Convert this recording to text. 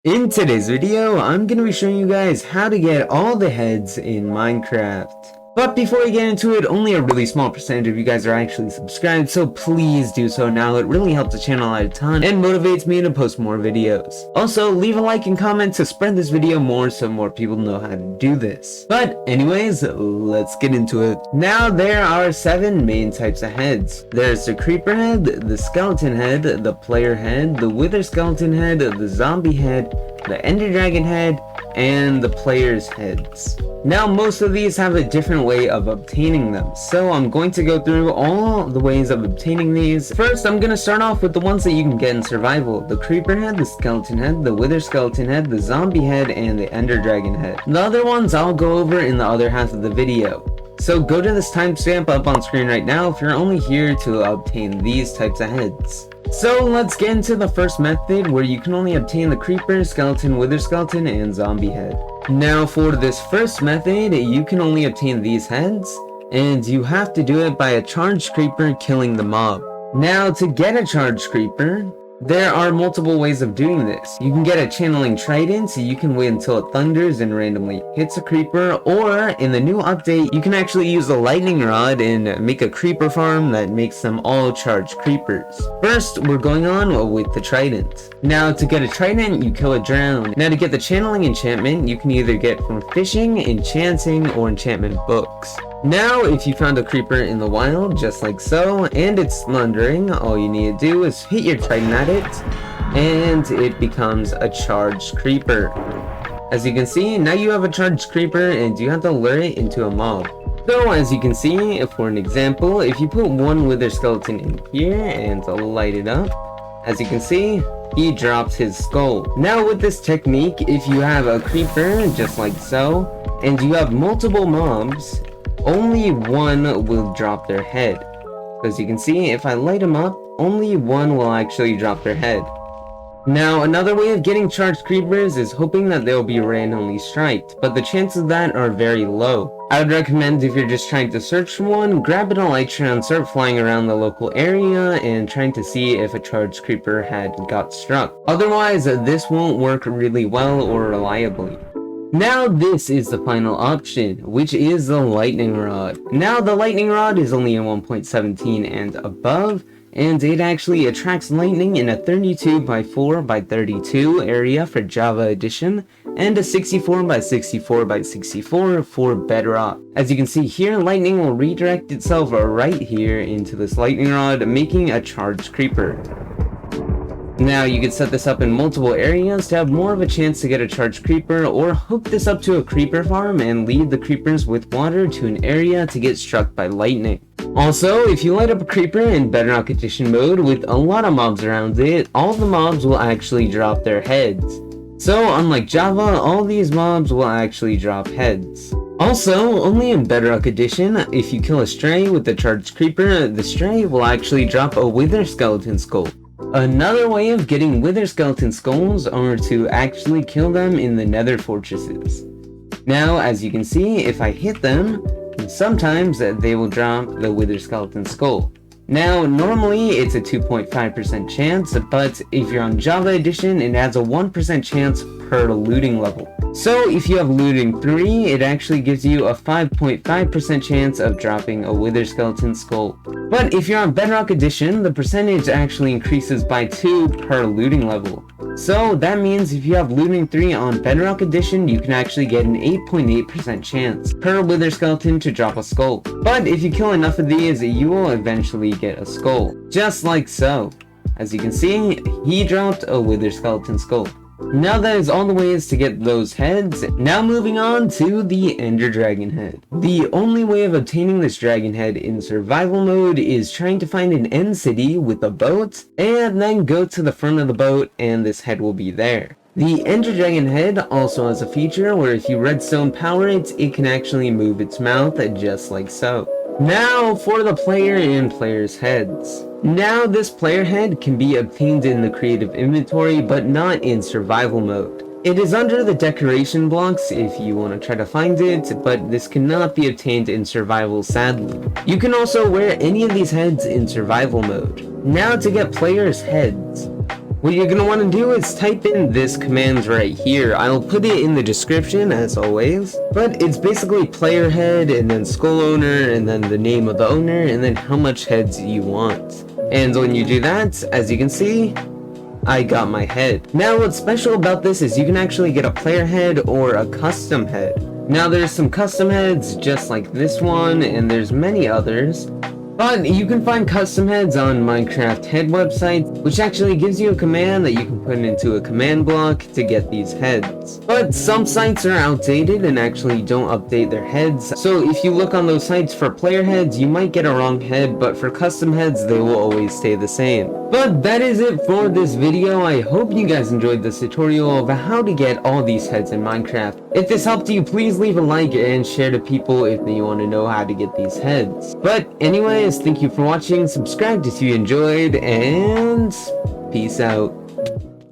In today's video, I'm going to be showing you guys how to get all the heads in Minecraft. But before we get into it, only a really small percentage of you guys are actually subscribed, so please do so now. It really helps the channel out a ton and motivates me to post more videos. Also, leave a like and comment to spread this video more so more people know how to do this. But anyways, let's get into it. Now there are 7 main types of heads. There's the creeper head, the skeleton head, the player head, the wither skeleton head, the zombie head, the ender dragon head, and the player's heads. Now most of these have a different way of obtaining them, so I'm going to go through all the ways of obtaining these. First, I'm going to start off with the ones that you can get in survival: the creeper head, the skeleton head, the wither skeleton head, the zombie head, and the ender dragon head. The other ones I'll go over in the other half of the video. So go to this timestamp up on screen right now if you're only here to obtain these types of heads. So let's get into the first method, where you can only obtain the creeper, skeleton, wither skeleton, and zombie head. Now for this first method, you can only obtain these heads, and you have to do it by a charged creeper killing the mob. Now to get a charged creeper, there are multiple ways of doing this. You can get a channeling trident, so you can wait until it thunders and randomly hits a creeper, or in the new update, you can actually use a lightning rod and make a creeper farm that makes them all charged creepers. First, we're going on with the trident. Now to get a trident, you kill a drown. Now to get the channeling enchantment, you can either get from fishing, enchanting, or enchantment books. Now, if you found a creeper in the wild, just like so, and it's thundering, all you need to do is hit your trident at it, and it becomes a charged creeper. As you can see, now you have a charged creeper, and you have to lure it into a mob. So, as you can see, for an example, if you put one wither skeleton in here and light it up, as you can see, he drops his skull. Now with this technique, if you have a creeper, just like so, and you have multiple mobs, only one will drop their head. As you can see, if I light them up, only one will actually drop their head. Now, another way of getting charged creepers is hoping that they'll be randomly striked, but the chances of that are very low. I would recommend, if you're just trying to search for one, grabbing a elytra and start flying around the local area and trying to see if a charged creeper had got struck. Otherwise, this won't work really well or reliably. Now this is the final option, which is the lightning rod. Now the lightning rod is only a 1.17 and above, and it actually attracts lightning in a 32 by 4 by 32 area for Java Edition, and a 64 by 64 by 64 for Bedrock. As you can see here, lightning will redirect itself right here into this lightning rod, making a charged creeper. Now you can set this up in multiple areas to have more of a chance to get a charged creeper, or hook this up to a creeper farm and lead the creepers with water to an area to get struck by lightning. Also, if you light up a creeper in Bedrock Edition mode with a lot of mobs around it, all the mobs will actually drop their heads. So unlike Java, all these mobs will actually drop heads. Also, only in Bedrock Edition, if you kill a stray with the charged creeper, the stray will actually drop a wither skeleton skull. Another way of getting wither skeleton skulls are to actually kill them in the nether fortresses. Now, as you can see, if I hit them, sometimes they will drop the wither skeleton skull. Now, normally it's a 2.5% chance, but if you're on Java Edition, it adds a 1% chance per looting level. So if you have looting 3, it actually gives you a 5.5% chance of dropping a wither skeleton skull. But if you're on Bedrock Edition, the percentage actually increases by 2 per looting level. So that means if you have looting 3 on Bedrock Edition, you can actually get an 8.8% chance per wither skeleton to drop a skull. But if you kill enough of these, you will eventually get a skull. Just like so. As you can see, he dropped a wither skeleton skull. Now that is all the ways to get those heads. Now moving on to the ender dragon head. The only way of obtaining this dragon head in survival mode is trying to find an end city with a boat, and then go to the front of the boat and this head will be there. The ender dragon head also has a feature where if you redstone power it, it can actually move its mouth just like so. Now for the player and player's heads. Now this player head can be obtained in the creative inventory, but not in survival mode. It is under the decoration blocks if you want to try to find it, but this cannot be obtained in survival sadly. You can also wear any of these heads in survival mode. Now to get players' heads. What you're going to want to do is type in this command right here. I'll put it in the description as always, but it's basically player head and then SkullOwner and then the name of the owner and then how much heads you want. And when you do that, as you can see, I got my head. Now what's special about this is you can actually get a player head or a custom head. Now there's some custom heads just like this one, and there's many others. But you can find custom heads on Minecraft head websites, which actually gives you a command that you can put into a command block to get these heads. But some sites are outdated and actually don't update their heads, so if you look on those sites for player heads, you might get a wrong head, but for custom heads, they will always stay the same. But that is it for this video. I hope you guys enjoyed this tutorial of how to get all these heads in Minecraft. If this helped you, please leave a like and share to people if you want to know how to get these heads. But anyways, thank you for watching, subscribe if you enjoyed, and peace out.